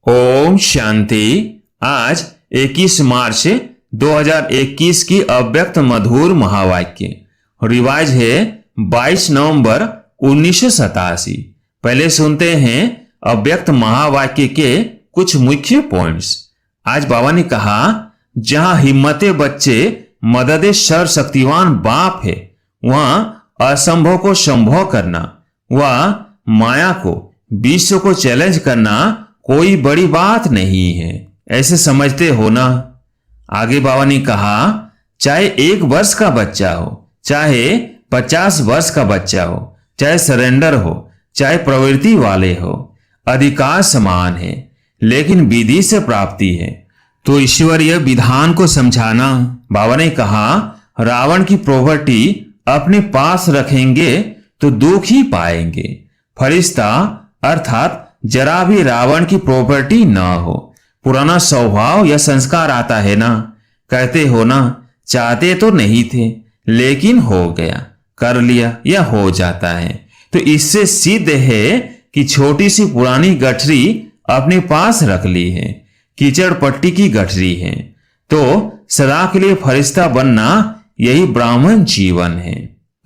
ओम शांति। आज 21 मार्च 2021 की अव्यक्त मधुर महावाक्य रिवाज है 22 नवंबर 1987। पहले सुनते हैं अव्यक्त महावाक्य के कुछ मुख्य पॉइंट्स। आज बाबा ने कहा, जहां हिम्मते बच्चे मददे सर्वशक्तिवान बाप है, वहां असंभव को संभव करना व माया को विश्व को चैलेंज करना कोई बड़ी बात नहीं है। ऐसे समझते हो ना। आगे बाबा ने कहा, चाहे 1 वर्ष का बच्चा हो, चाहे 50 वर्ष का बच्चा हो, चाहे सरेंडर हो, चाहे प्रवृत्ति वाले हो, अधिकार समान है, लेकिन विधि से प्राप्ति है तो ईश्वरीय विधान को समझाना। बाबा ने कहा, रावण की प्रॉपर्टी अपने पास रखेंगे तो दुख ही पाएंगे। फरिश्ता अर्थात जरा भी रावण की प्रॉपर्टी न हो। पुराना स्वभाव या संस्कार आता है ना। कहते हो ना, चाहते तो नहीं थे लेकिन हो गया, कर लिया या हो जाता है। तो इससे सिद्ध है कि छोटी सी पुरानी गठरी अपने पास रख ली है, कीचड़ पट्टी की गठरी है। तो सदा के लिए फरिश्ता बनना यही ब्राह्मण जीवन है।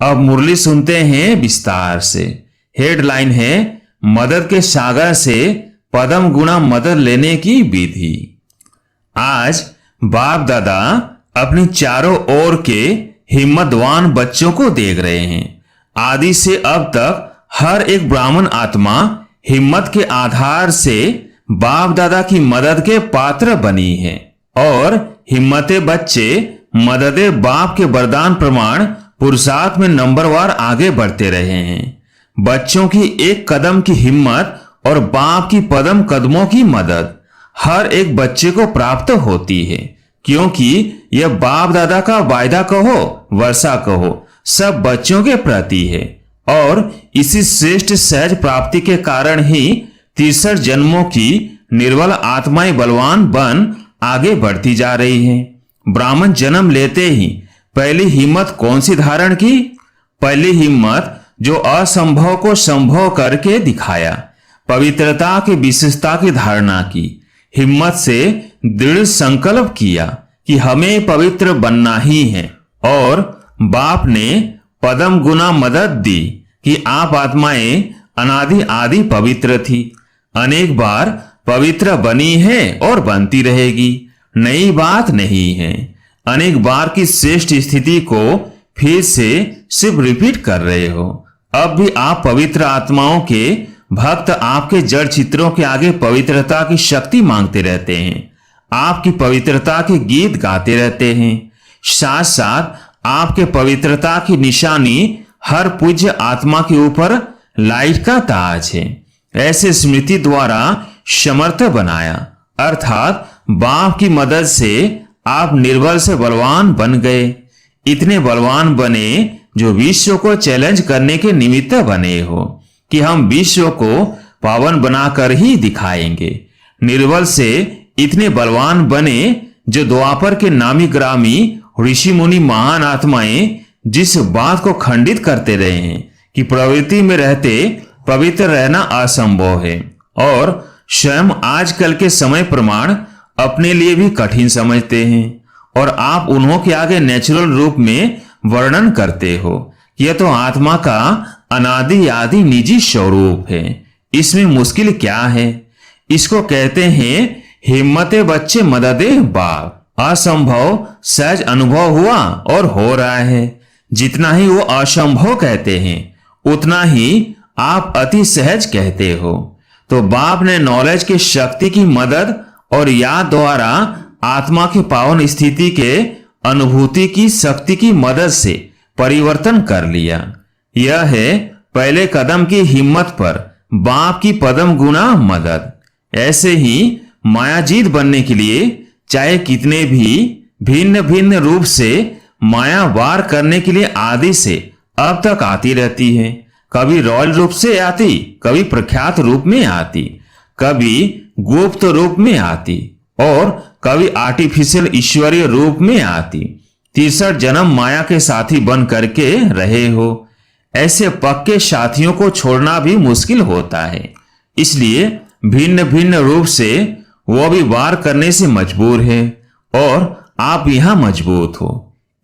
अब मुरली सुनते हैं विस्तार से। हेडलाइन है, मदद के सागर से पदम गुना मदद लेने की विधि। आज बाप दादा अपनी चारों ओर के हिम्मतवान बच्चों को देख रहे हैं। आदि से अब तक हर एक ब्राह्मण आत्मा हिम्मत के आधार से बाप दादा की मदद के पात्र बनी है और हिम्मते बच्चे मददे बाप के वरदान प्रमाण पुरुषार्थ में नंबरवार आगे बढ़ते रहे हैं। बच्चों की एक कदम की हिम्मत और बाप की पदम कदमों की मदद हर एक बच्चे को प्राप्त होती है, क्योंकि यह बाप दादा का वायदा कहो, वर्षा कहो, सब बच्चों के प्रति है। और इसी श्रेष्ठ सहज प्राप्ति के कारण ही 63 जन्मों की निर्बल आत्माएं बलवान बन आगे बढ़ती जा रही हैं। ब्राह्मण जन्म लेते ही पहली हिम्मत कौन सी धारण की? पहली हिम्मत जो असंभव को संभव करके दिखाया, पवित्रता की विशेषता की धारणा की। हिम्मत से दृढ़ संकल्प किया कि हमें पवित्र बनना ही है और बाप ने पदम गुना मदद दी कि आप आत्माएं अनादि आदि पवित्र थी, अनेक बार पवित्र बनी है और बनती रहेगी। नई बात नहीं है। अनेक बार की श्रेष्ठ स्थिति को फिर से सिर्फ रिपीट कर रहे हो। अब भी आप पवित्र आत्माओं के भक्त आपके जड़ चित्रों के आगे पवित्रता की शक्ति मांगते रहते हैं, आपकी पवित्रता के गीत गाते रहते हैं। साथ साथ आपके पवित्रता की निशानी हर पूज्य आत्मा के ऊपर लाइट का ताज है। ऐसे स्मृति द्वारा समर्थ बनाया, अर्थात बाप की मदद से आप निर्बल से बलवान बन गए। इतने बलवान बने जो विश्व को चैलेंज करने के निमित्त बने हो कि हम विश्व को पावन बनाकर ही दिखाएंगे। निर्बल से इतने बलवान बने जो द्वापर के नामी ग्रामी ऋषि मुनि महान आत्माएं जिस बात को खंडित करते रहे हैं कि प्रवृत्ति में रहते पवित्र रहना असंभव है और स्वयं आजकल के समय प्रमाण अपने लिए भी कठिन समझते हैं, और आप उन्हों के आगे नेचुरल रूप में वर्णन करते हो। यह तो आत्मा का अनादि आदि निजी स्वरूप है, इसमें मुश्किल क्या है? इसको कहते हैं हिम्मते बच्चे मददे बाप। असंभव सहज अनुभव हुआ और हो रहा है। जितना ही वो असंभव कहते हैं उतना ही आप अति सहज कहते हो। तो बाप ने नॉलेज की शक्ति की मदद और याद द्वारा आत्मा की पावन स्थिति के अनुभूति की शक्ति की मदद से परिवर्तन कर लिया। यह है पहले कदम की हिम्मत पर बाप की पदम गुना मदद। ऐसे ही मायाजीत बनने के लिए चाहे कितने भी भिन्न भिन्न रूप से माया वार करने के लिए आदि से अब तक आती रहती है। कभी रॉयल रूप से आती, कभी प्रख्यात रूप में आती, कभी गुप्त रूप में आती और कभी आर्टिफिशियल ईश्वरीय रूप में आती। 63 जन्म माया के साथी बन करके रहे हो। ऐसे पक्के साथियों को छोड़ना भी मुश्किल होता है। इसलिए भिन्न भिन्न रूप से वो भी वार करने से मजबूर है और आप यहां मजबूत हो।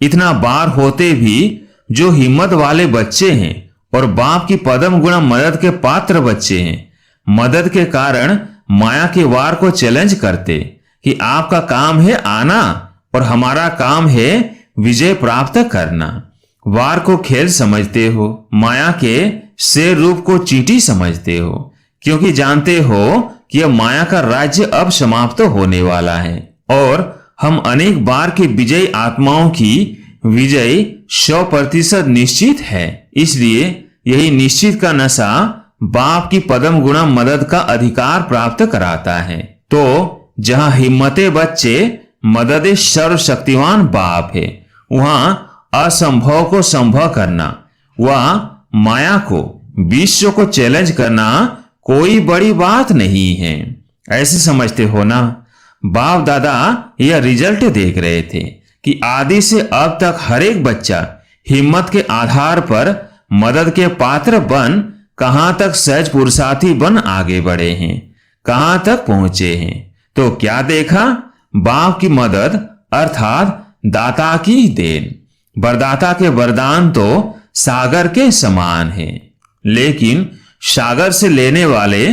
इतना बार होते भी जो हिम्मत वाले बच्चे हैं और बाप की पदम गुणा मदद के पात्र बच्चे हैं, मदद के कारण माया के वार को चैलेंज करते कि आपका काम है आना और हमारा काम है विजय प्राप्त करना। वार को खेल समझते हो, माया के शेर रूप को चींटी समझते हो, क्योंकि जानते हो कि यह माया का राज्य अब समाप्त होने वाला है और हम अनेक बार के विजयी आत्माओं की विजय 100% निश्चित है। इसलिए यही निश्चित का नशा बाप की पदम गुणा मदद का अधिकार प्राप्त कराता है। तो जहां हिम्मते बच्चे मदद सर्वशक्तिवान बाप है, वहां असंभव को संभव करना, वहां माया को विश्व को चैलेंज करना कोई बड़ी बात नहीं है। ऐसे समझते हो ना? बाप दादा यह रिजल्ट देख रहे थे कि आदि से अब तक हर एक बच्चा हिम्मत के आधार पर मदद के पात्र बन कहां तक सहज पुरुषार्थी बन आगे बढ़े हैं, कहां तक पहुंचे हैं। तो क्या देखा? बाप की मदद अर्थात दाता की देन। वरदाता के वरदान तो सागर के समान है, लेकिन सागर से लेने वाले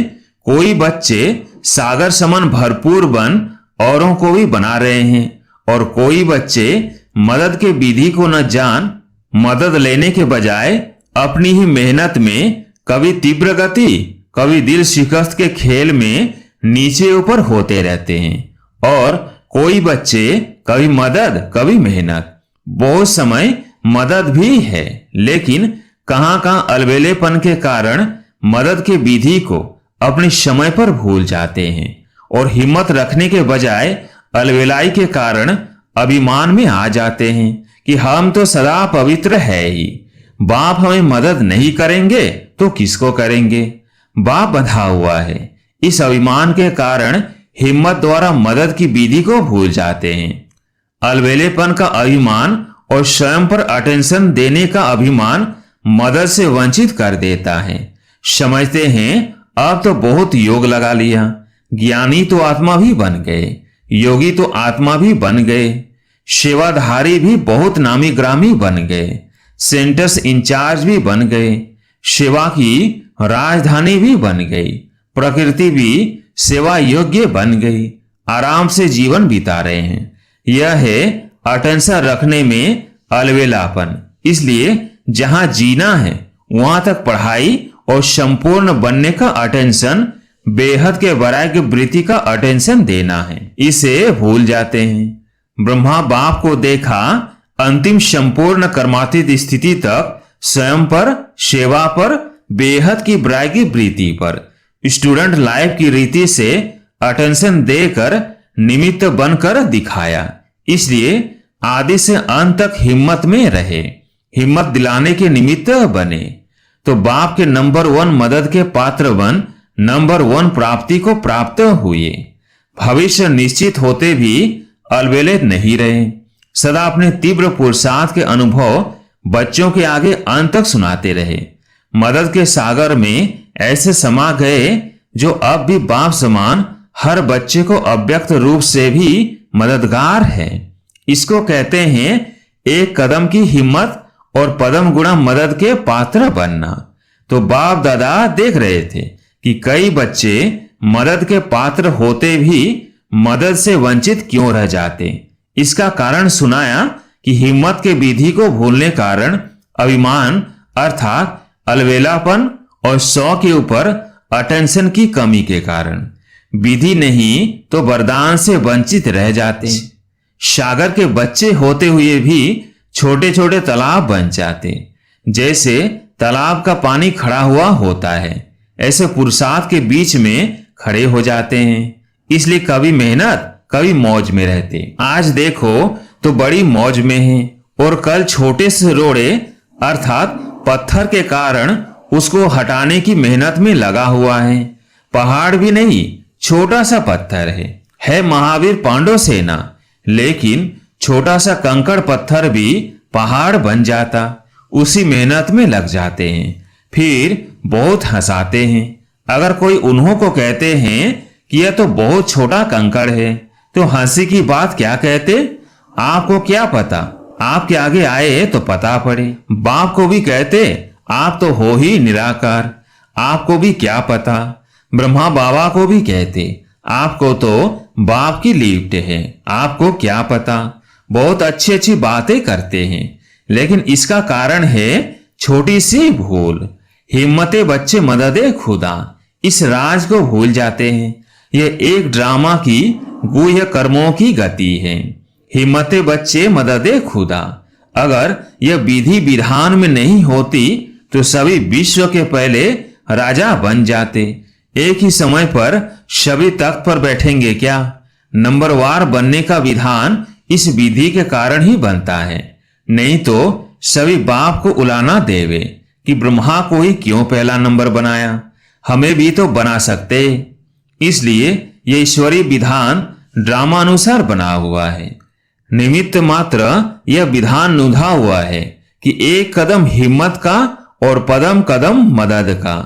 कोई बच्चे सागर समान भरपूर बन औरों को भी बना रहे हैं और कोई बच्चे मदद के विधि को न जान मदद लेने के बजाय अपनी ही मेहनत में कभी तीव्र गति कभी दिल शिकस्त के खेल में नीचे ऊपर होते रहते हैं। और कोई बच्चे कभी मदद कभी मेहनत, बहुत समय मदद भी है, लेकिन कहां कहां अलबेलेपन के कारण मदद के विधि को अपने समय पर भूल जाते हैं और हिम्मत रखने के बजाय अलबेलाई के कारण अभिमान में आ जाते हैं कि हम तो सदा पवित्र है ही, बाप हमें मदद नहीं करेंगे तो किसको करेंगे। बाप बंधा हुआ है। इस अभिमान के कारण हिम्मत द्वारा मदद की विधि को भूल जाते हैं। अलबेलेपन का अभिमान और स्वयं पर अटेंशन देने का अभिमान मदद से वंचित कर देता है। समझते हैं अब तो बहुत योग लगा लिया, ज्ञानी तो आत्मा भी बन गए, योगी तो आत्मा भी बन गए, सेवाधारी भी बहुत नामी ग्रामी बन गए, सेंटर्स इंचार्ज भी बन गए, सेवा की राजधानी भी बन गई, प्रकृति भी सेवा योग्य बन गई, आराम से जीवन बिता रहे हैं। यह है अटेंशन रखने में अलबेलापन। इसलिए जहां जीना है वहां तक पढ़ाई और संपूर्ण बनने का अटेंशन, बेहद के वैराग्य वृत्ति का अटेंशन देना है, इसे भूल जाते हैं। ब्रह्मा बाप को देखा अंतिम संपूर्ण कर्मातीत स्थिति तक स्वयं पर, सेवा पर, बेहद की वैराग्य वृत्ति पर, स्टूडेंट लाइफ की रीति से अटेंशन देकर निमित्त बनकर दिखाया। इसलिए आदि से अंत तक हिम्मत में रहे, हिम्मत दिलाने के निमित्त बने। तो बाप के नंबर 1 मदद के पात्र बन नंबर 1 प्राप्ति को प्राप्त हुए। भविष्य निश्चित होते भी अलबेले नहीं रहे, सदा अपने तीव्र पुरुषार्थ के अनुभव बच्चों के आगे अंत तक सुनाते रहे। मदद के सागर में ऐसे समा गए जो अब भी बाप समान हर बच्चे को अव्यक्त रूप से भी मददगार है। इसको कहते हैं एक कदम की हिम्मत और पदम गुणा मदद के पात्र बनना। तो बाप दादा देख रहे थे कि कई बच्चे मदद के पात्र होते भी मदद से वंचित क्यों रह जाते। इसका कारण सुनाया कि हिम्मत के विधि को भूलने कारण अभिमान अर्थात अलबेलापन और 100 के ऊपर अटेंशन की कमी के कारण विधि नहीं तो वरदान से वंचित रह जाते। सागर के बच्चे होते हुए भी छोटे छोटे तालाब बन जाते। जैसे तालाब का पानी खड़ा हुआ होता है, ऐसे पुरुषार्थ के बीच में खड़े हो जाते हैं। इसलिए कभी मेहनत कभी मौज में रहते। आज देखो तो बड़ी मौज में है और कल छोटे से रोड़े अर्थात पत्थर के कारण उसको हटाने की मेहनत में लगा हुआ है। पहाड़ भी नहीं, छोटा सा पत्थर है महावीर पांडव सेना, लेकिन छोटा सा कंकड़ पत्थर भी पहाड़ बन जाता। उसी मेहनत में लग जाते हैं, फिर बहुत हंसाते हैं। अगर कोई उन्हों को कहते हैं कि यह तो बहुत छोटा कंकड़ है, तो हंसी की बात क्या कहते? आपको क्या पता, आपके आगे आए तो पता पड़े। बाप को भी कहते आप तो हो ही निराकार, आपको भी क्या पता। ब्रह्मा बाबा को भी कहते आपको तो बाप की लिफ्ट है, आपको क्या पता। बहुत अच्छी अच्छी बातें करते हैं, लेकिन इसका कारण है छोटी सी भूल। हिम्मते बच्चे मददे खुदा, इस राज को भूल जाते हैं। यह एक ड्रामा की गुह्य कर्मों की गति है। हिम्मते बच्चे मददे खुदा, अगर यह विधि विधान में नहीं होती तो सभी विश्व के पहले राजा बन जाते। एक ही समय पर सभी तख्त पर बैठेंगे क्या? नंबरवार बनने का विधान इस विधि के कारण ही बनता है, नहीं तो सभी बाप को उलाना देवे कि ब्रह्मा को ही क्यों पहला नंबर बनाया, हमें भी तो बना सकते। इसलिए ये ईश्वरीय विधान ड्रामानुसार बना हुआ है। निमित्त मात्र यह विधान नुधा हुआ है कि एक कदम हिम्मत का और पदम कदम मदद का।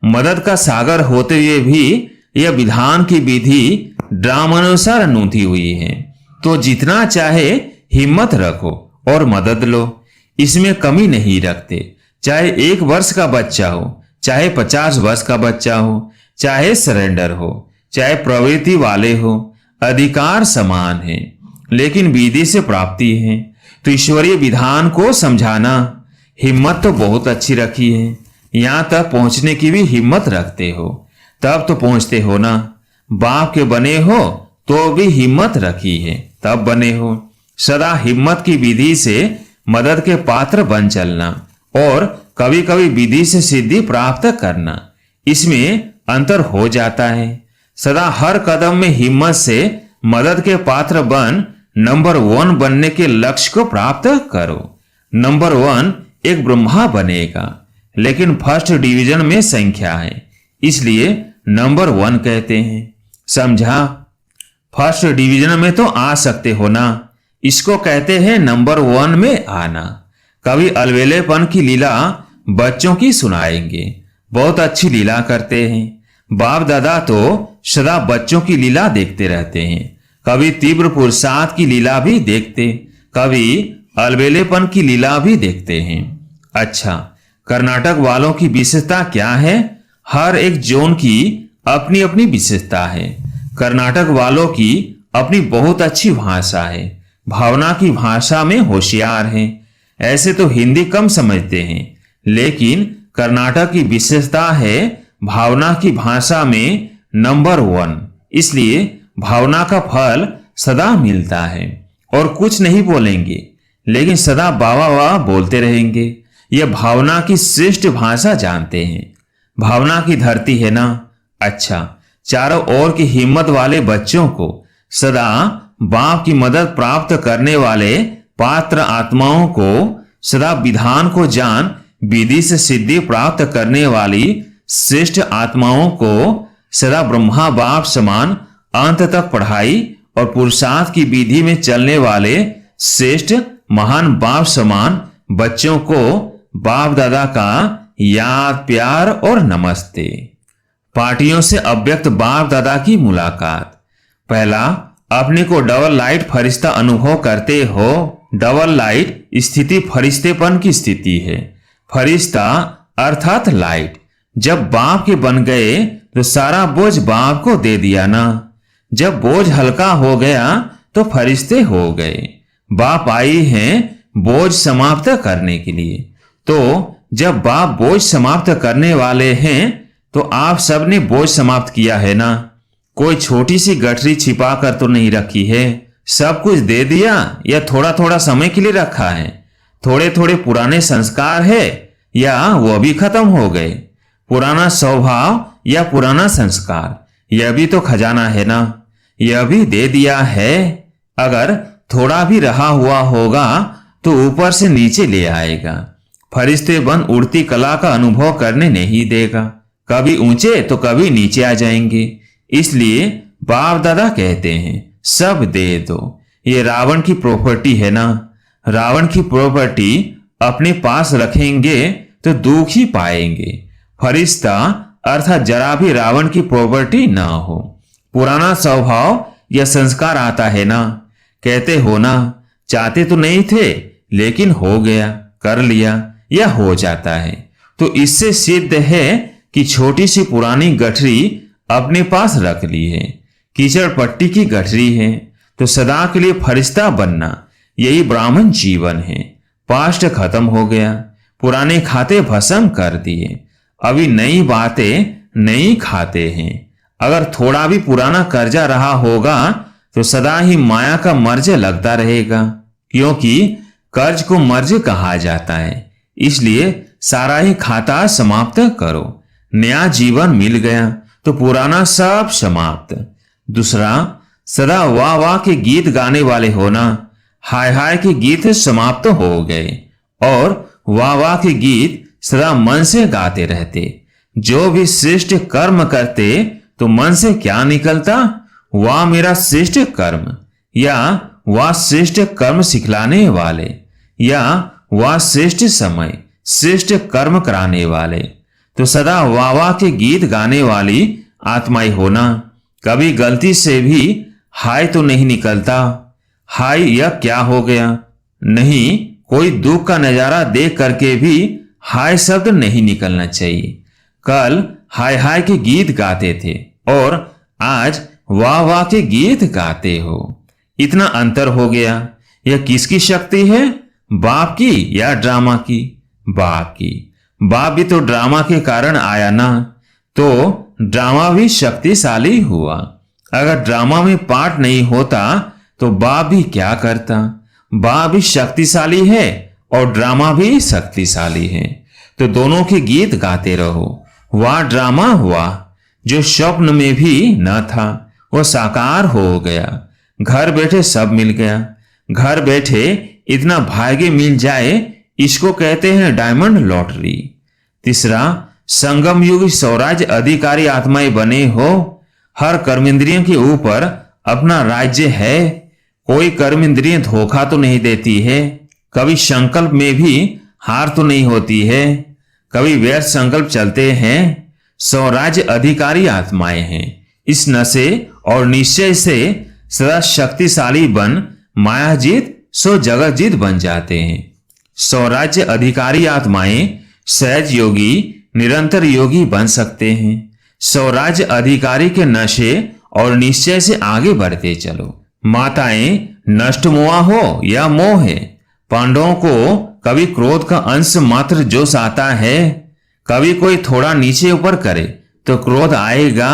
मदद का सागर होते हुए भी यह विधान की विधि ड्रामानुसार नूधी हुई है। तो जितना चाहे हिम्मत रखो और मदद लो, इसमें कमी नहीं रखते। चाहे 1 वर्ष का बच्चा हो, चाहे 50 वर्ष का बच्चा हो, चाहे सरेंडर हो, चाहे प्रवृत्ति वाले हो, अधिकार समान है, लेकिन विधि से प्राप्ति है। तो ईश्वरीय विधान को समझाना, हिम्मत तो बहुत अच्छी रखी है, यहां तक पहुंचने की भी हिम्मत रखते हो, तब तो पहुंचते हो ना। बाप के बने हो तो भी हिम्मत रखी है, तब बने हो। सदा हिम्मत की विधि से मदद के पात्र बन चलना और कभी कभी विधि से सिद्धि प्राप्त करना, इसमें अंतर हो जाता है। सदा हर कदम में हिम्मत से मदद के पात्र बन नंबर 1 बनने के लक्ष्य को प्राप्त करो। नंबर 1 एक ब्रह्मा बनेगा, लेकिन फर्स्ट डिवीजन में संख्या है, इसलिए नंबर 1 कहते हैं। समझा? फर्स्ट डिवीजन में तो आ सकते हो ना, इसको कहते हैं नंबर 1 में आना। कभी अलवेलेपन की लीला बच्चों की सुनाएंगे, बहुत अच्छी लीला करते हैं। बाप दादा तो सदा बच्चों की लीला देखते रहते हैं, कभी तीव्र पुरुषार्थ की लीला भी देखते, कभी अलवेलेपन की लीला भी देखते हैं। अच्छा, कर्नाटक वालों की विशेषता क्या है? हर एक जोन की अपनी अपनी विशेषता है। कर्नाटक वालों की अपनी बहुत अच्छी भाषा है, भावना की भाषा में होशियार हैं। ऐसे तो हिंदी कम समझते हैं, लेकिन कर्नाटक की विशेषता है भावना की भाषा में नंबर 1, इसलिए भावना का फल सदा मिलता है। और कुछ नहीं बोलेंगे, लेकिन सदा वाह वाह बोलते रहेंगे। यह भावना की श्रेष्ठ भाषा जानते हैं। भावना की धरती है ना। अच्छा, चारों ओर की हिम्मत वाले बच्चों को सदा बाप की मदद प्राप्त करने वाले पात्र आत्माओं को सदा विधान को जान विधि से सिद्धि प्राप्त करने वाली श्रेष्ठ आत्माओं को सदा ब्रह्मा बाप समान अंत तक पढ़ाई और पुरुषार्थ की विधि में चलने वाले श्रेष्ठ महान बाप समान बच्चों को बाप दादा का याद, प्यार और नमस्ते। पार्टियों से अव्यक्त बाप दादा की मुलाकात। पहला, अपने को डबल लाइट फरिश्ता अनुभव करते हो। डबल लाइट स्थिति फरिश्तेपन की स्थिति है। फरिश्ता अर्थात लाइट। जब बाप के बन गए तो सारा बोझ बाप को दे दिया ना। जब बोझ हल्का हो गया तो फरिश्ते हो गए। बाप आई हैं बोझ समाप्त करने के लिए। तो जब बाप बोझ समाप्त करने वाले हैं तो आप सब ने बोझ समाप्त किया है ना। कोई छोटी सी गठरी छिपा कर तो नहीं रखी है, सब कुछ दे दिया या थोड़ा थोड़ा समय के लिए रखा है। थोड़े थोड़े पुराने संस्कार है या वो भी खत्म हो गए। पुराना स्वभाव या पुराना संस्कार, यह भी तो खजाना है ना, यह भी दे दिया है। अगर थोड़ा भी रहा हुआ होगा तो ऊपर से नीचे ले आएगा। फरिश्ते बन उड़ती कला का अनुभव करने नहीं देगा, कभी ऊंचे तो कभी नीचे आ जाएंगे। इसलिए बाप दादा कहते हैं सब दे दो। ये रावण की प्रॉपर्टी है ना। रावण की प्रॉपर्टी अपने पास रखेंगे तो दुख ही पाएंगे। फरिश्ता अर्थात जरा भी रावण की प्रॉपर्टी ना हो। पुराना स्वभाव या संस्कार आता है ना, कहते हो ना, चाहते तो नहीं थे लेकिन हो गया, कर लिया या हो जाता है। तो इससे सिद्ध है कि छोटी सी पुरानी गठरी अपने पास रख ली है, कीचड़ पट्टी की गठरी है, तो सदा के लिए फरिश्ता बनना यही ब्राह्मण जीवन है। पास्ट खत्म हो गया, पुराने खाते भस्म कर दिए, अभी नई बातें नहीं खाते हैं। अगर थोड़ा भी पुराना कर्जा रहा होगा तो सदा ही माया का मर्ज लगता रहेगा, क्योंकि कर्ज को मर्ज कहा जाता है। इसलिए सारा ही खाता समाप्त करो, नया जीवन मिल गया तो पुराना सब समाप्त। दूसरा, सदा वाह वाह के गीत गाने वाले होना, हाय हाय के गीत समाप्त हो गए और वाह वाह के गीत सदा मन से गाते रहते। जो भी श्रेष्ठ कर्म करते तो मन से क्या निकलता, वाह मेरा श्रेष्ठ कर्म, या वाह श्रेष्ठ कर्म सिखलाने वाले, या वाह श्रेष्ठ समय श्रेष्ठ कर्म कराने वाले। तो सदा वाह वाह के गीत गाने वाली आत्माएं होना। कभी गलती से भी हाय तो नहीं निकलता, हाय यह क्या हो गया, नहीं, कोई दुख का नजारा देख करके भी हाय शब्द नहीं निकलना चाहिए। कल हाय हाय के गीत गाते थे और आज वाह वाह के गीत गाते हो, इतना अंतर हो गया। यह किसकी शक्ति है, बाप की या ड्रामा की? बाप की। बाप भी तो ड्रामा के कारण आया ना, तो ड्रामा भी शक्तिशाली हुआ। अगर ड्रामा में पार्ट नहीं होता तो बाप भी क्या करता। बाप भी शक्तिशाली है और ड्रामा भी शक्तिशाली है, तो दोनों के गीत गाते रहो। वह ड्रामा हुआ जो स्वप्न में भी न था, वो साकार हो गया। घर बैठे सब मिल गया, घर बैठे इतना भाग्य मिल जाए, इसको कहते हैं डायमंड लॉटरी। तीसरा, संगम युग स्वराज्य अधिकारी आत्माएं बने हो। हर कर्मेंद्रियों के ऊपर अपना राज्य है, कोई कर्मेंद्रिय धोखा तो नहीं देती है, कभी संकल्प में भी हार तो नहीं होती है, कभी व्यर्थ संकल्प चलते हैं। स्वराज्य अधिकारी आत्माएं हैं, इस नशे और निश्चय से सदा शक्तिशाली बन मायाजीत सो जगतजीत बन जाते हैं। स्वराज्य अधिकारी आत्माएं सहज योगी निरंतर योगी बन सकते हैं। स्वराज्य अधिकारी के नशे और निश्चय से आगे बढ़ते चलो। माताएं नष्ट मोह हो या मोह है, पांडवों को कभी क्रोध का अंश मात्र जोश आता है, कभी कोई थोड़ा नीचे ऊपर करे तो क्रोध आएगा,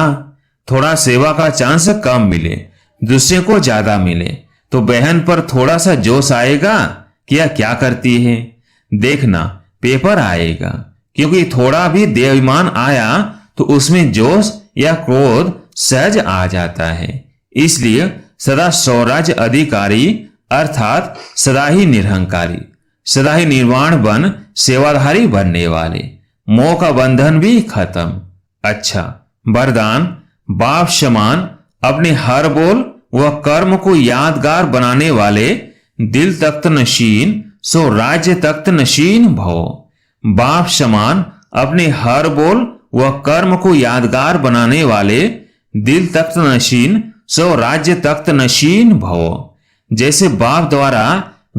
थोड़ा सेवा का चांस कम मिले दूसरे को ज्यादा मिले तो बहन पर थोड़ा सा जोश आएगा कि यह क्या करती है, देखना पेपर आएगा। क्योंकि थोड़ा भी देवाभिमान आया तो उसमें जोश या क्रोध सहज आ जाता है। इसलिए सदा स्वराज्य अधिकारी अर्थात सदा ही निरहंकारी, सदा ही निर्वाण बन सेवाधारी बनने वाले, मोह का बंधन भी खत्म। अच्छा, वरदान, बाप समान अपने हर बोल व कर्म को यादगार बनाने वाले, दिल तख्त नशीन सो राज्य तख्त नशीन भव। बाप समान अपने हर बोल व कर्म को यादगार बनाने वाले, दिल तख्त नशीन सो राज्य तख्त नशीन भव। जैसे बाप द्वारा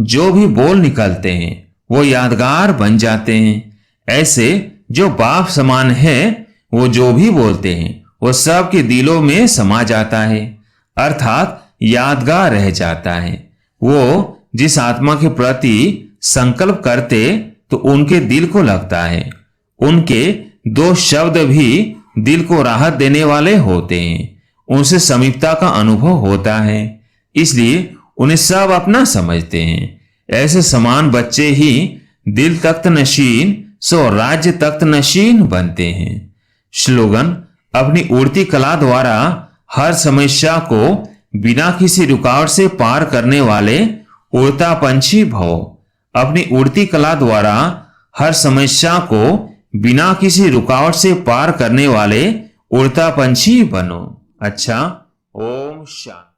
जो भी बोल निकलते हैं वो यादगार बन जाते हैं, ऐसे जो बाप समान है वो जो भी बोलते हैं वो सबके दिलों में समा जाता है, अर्थात यादगार रह जाता है। वो जिस आत्मा के प्रति संकल्प करते तो उनके दिल को लगता है, उनके दो शब्द भी दिल को राहत देने वाले होते हैं, उनसे समीपता का अनुभव होता है, इसलिए उन्हें सब अपना समझते हैं। ऐसे समान बच्चे ही दिल तख्त नशीन सो राज्य तख्त नशीन बनते हैं। स्लोगन, अपनी उड़ती कला द्वारा हर समस्या को बिना किसी रुकावट से पार करने वाले उड़ता पंछी भव। अपनी उड़ती कला द्वारा हर समस्या को बिना किसी रुकावट से पार करने वाले उड़ता पंछी बनो। अच्छा, ओम शांति।